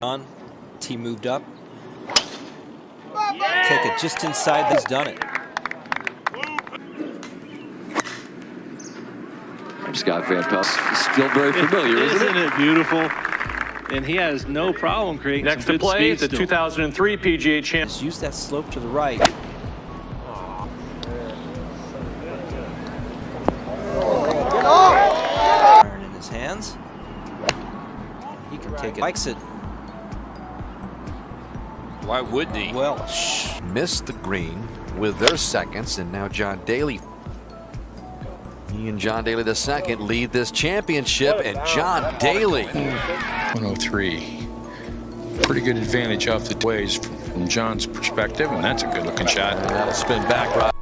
On, T moved up. Take it just inside. He's done it. Scott Van Pelt is still very familiar, isn't it? Beautiful? And he has no problem creating Next some to good play, speed the still. 2003 PGA champ. Just use that slope to the right. Turn in his hands. He can take it. Likes it. Why wouldn't he? Well, missed the green with their seconds, and now John Daly. He and John Daly II lead this championship, and John Daly. 103. Pretty good advantage off the ways from John's perspective, and that's a good looking shot. And that'll spin back right.